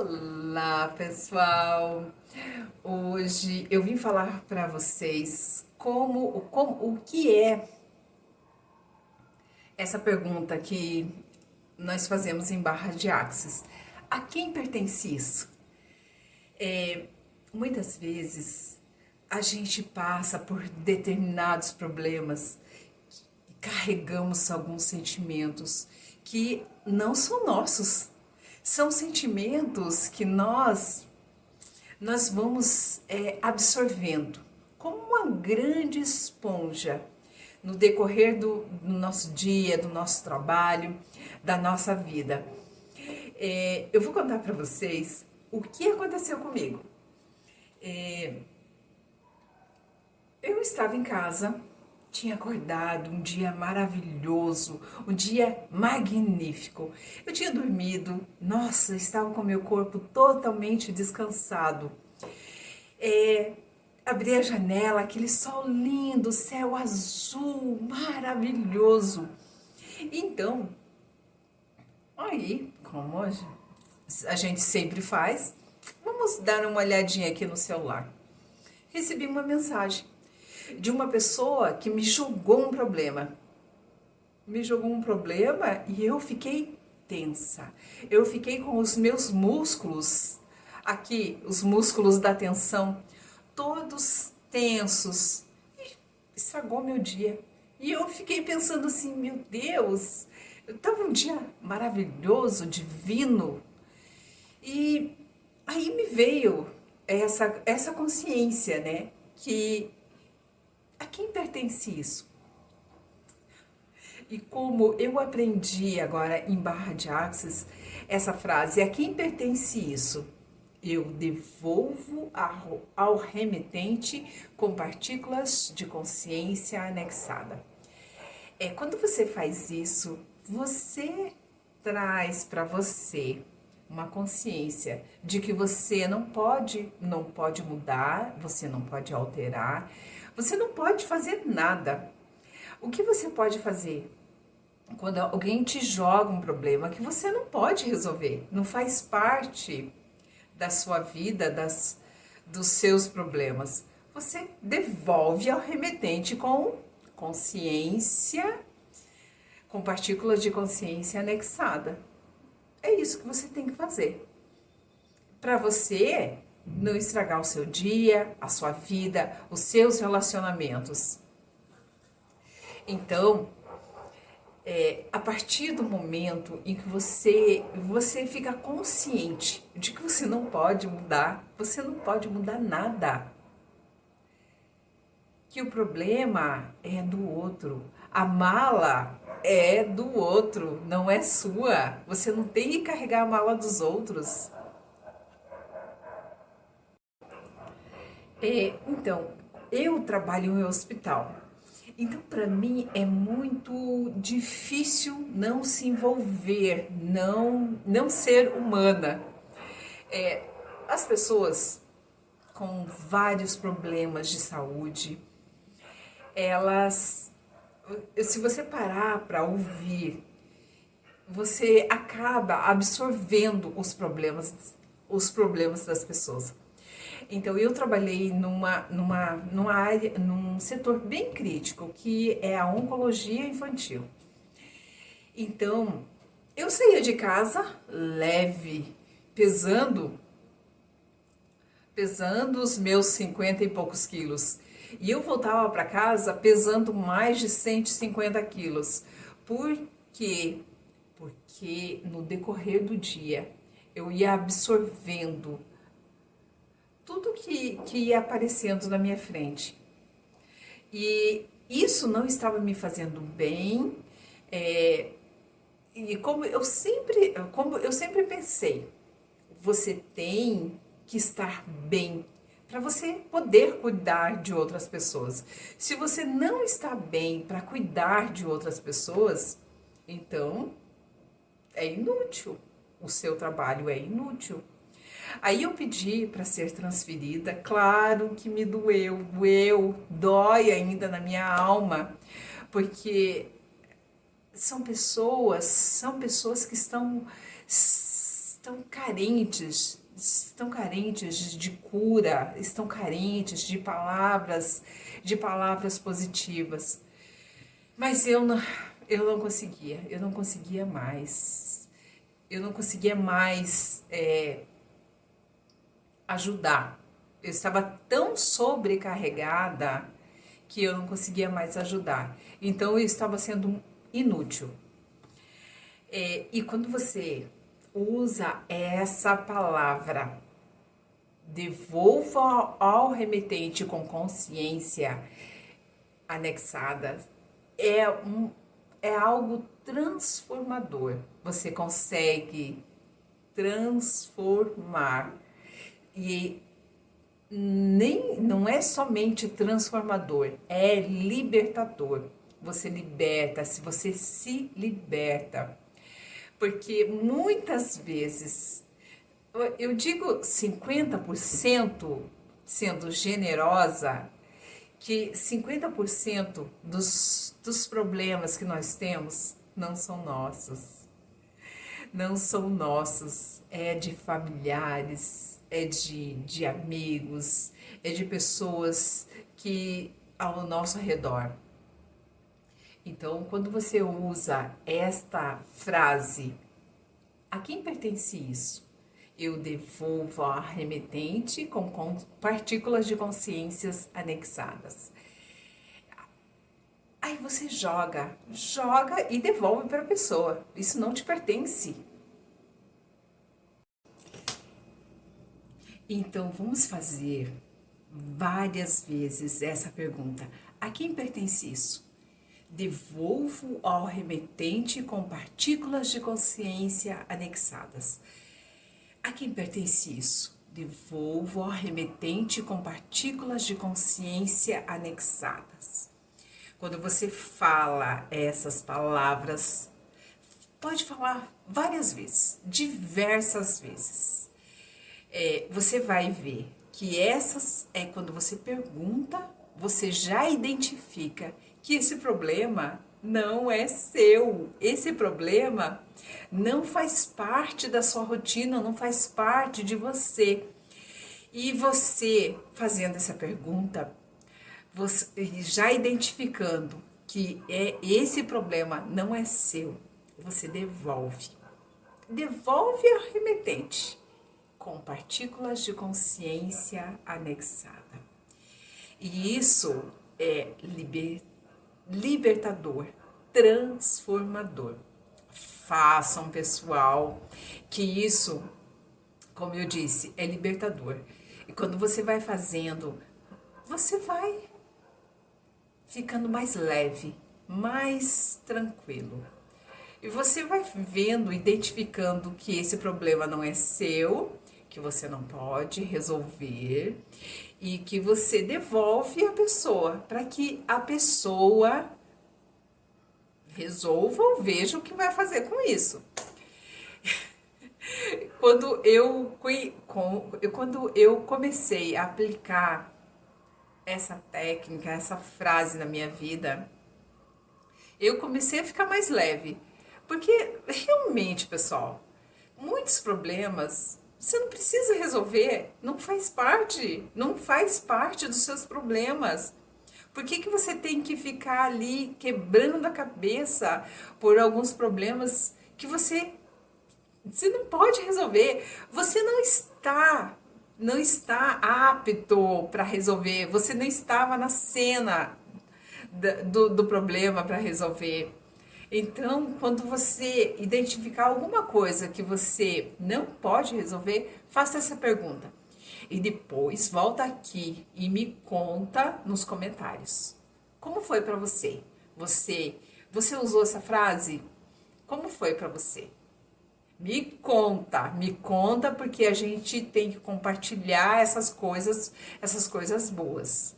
Olá, pessoal! Hoje eu vim falar para vocês o que é essa pergunta que nós fazemos em barra de Axis. A quem pertence isso? Muitas vezes a gente passa por determinados problemas e carregamos alguns sentimentos que não são nossos. São sentimentos que nós vamos absorvendo como uma grande esponja no decorrer do nosso dia, do nosso trabalho, da nossa vida. Eu vou contar para vocês o que aconteceu comigo. Eu estava em casa, tinha acordado um dia maravilhoso, um dia magnífico. Eu tinha dormido, nossa, estava com meu corpo totalmente descansado. Abri a janela, aquele sol lindo, céu azul, maravilhoso. Então, aí, como hoje a gente sempre faz, vamos dar uma olhadinha aqui no celular. Recebi uma mensagem de uma pessoa que me jogou um problema. Me jogou um problema e eu fiquei tensa. Eu fiquei com os meus músculos, aqui, os músculos da tensão, todos tensos. E estragou meu dia. E eu fiquei pensando assim, meu Deus, eu estava um dia maravilhoso, divino. E aí me veio essa consciência, né? Que a quem pertence isso? E como eu aprendi agora em barra de Axis essa frase, a quem pertence isso? Eu devolvo ao remetente com partículas de consciência anexada. Quando você faz isso, você traz para você uma consciência de que você não pode mudar, você não pode alterar, você não pode fazer nada. O que você pode fazer? Quando alguém te joga um problema que você não pode resolver, não faz parte da sua vida, dos seus problemas, você devolve ao remetente com consciência, com partículas de consciência anexada. É isso que você tem que fazer. Para você não estragar o seu dia, a sua vida, os seus relacionamentos. Então, a partir do momento em que você fica consciente de que você não pode mudar nada. Que o problema é do outro, a mala é do outro, não é sua. Você não tem que carregar a mala dos outros. Então, eu trabalho em hospital. Então, para mim é muito difícil não se envolver, não ser humana. As pessoas com vários problemas de saúde, elas, se você parar para ouvir, você acaba absorvendo os problemas das pessoas. Então, eu trabalhei numa área, num setor bem crítico, que é a oncologia infantil. Então, eu saía de casa leve, pesando os meus 50 e poucos quilos. E eu voltava para casa pesando mais de 150 quilos. Por quê? Porque no decorrer do dia eu ia absorvendo tudo que ia aparecendo na minha frente. E isso não estava me fazendo bem. E como eu sempre pensei, você tem que estar bem para você poder cuidar de outras pessoas. Se você não está bem para cuidar de outras pessoas, então é inútil. O seu trabalho é inútil. Aí eu pedi para ser transferida, claro que me doeu, dói ainda na minha alma, porque são pessoas que estão estão carentes de cura, estão carentes de palavras positivas. Mas eu não conseguia mais. Eu não conseguia mais ajudar. Eu estava tão sobrecarregada que eu não conseguia mais ajudar. Então eu estava sendo inútil. E quando você usa essa palavra, devolva ao remetente com consciência anexada, é algo transformador. Você consegue transformar. E não é somente transformador, é libertador. Você liberta, se você se liberta. Porque muitas vezes, eu digo 50% sendo generosa, que 50% dos problemas que nós temos não são nossos. Não são nossos, é de familiares, é de amigos, é de pessoas que ao nosso redor. Então, quando você usa esta frase, a quem pertence isso? Eu devolvo ao remetente com partículas de consciências anexadas. Aí você joga e devolve para a pessoa. Isso não te pertence. Então, vamos fazer várias vezes essa pergunta. A quem pertence isso? Devolvo ao remetente com partículas de consciência anexadas. A quem pertence isso? Devolvo ao remetente com partículas de consciência anexadas. Quando você fala essas palavras, pode falar várias vezes, diversas vezes. Você vai ver que quando você pergunta, você já identifica que esse problema não é seu. Esse problema não faz parte da sua rotina, não faz parte de você. E você, fazendo essa pergunta, você já identificando que esse problema não é seu, você devolve. Devolve ao remetente com partículas de consciência anexada. E isso é libertador, transformador. Façam, pessoal, que isso, como eu disse, é libertador. E quando você vai fazendo, você vai ficando mais leve, mais tranquilo. E você vai vendo, identificando que esse problema não é seu, que você não pode resolver e que você devolve a pessoa para que a pessoa resolva ou veja o que vai fazer com isso. Quando eu comecei a aplicar essa técnica, essa frase na minha vida, eu comecei a ficar mais leve. Porque realmente, pessoal, muitos problemas você não precisa resolver, não faz parte dos seus problemas. Por que você tem que ficar ali quebrando a cabeça por alguns problemas que você não pode resolver? Você não está apto para resolver, você não estava na cena do problema para resolver. Então, quando você identificar alguma coisa que você não pode resolver, faça essa pergunta. E depois volta aqui e me conta nos comentários. Como foi para você? Você usou essa frase? Como foi para você? Me conta porque a gente tem que compartilhar essas coisas boas.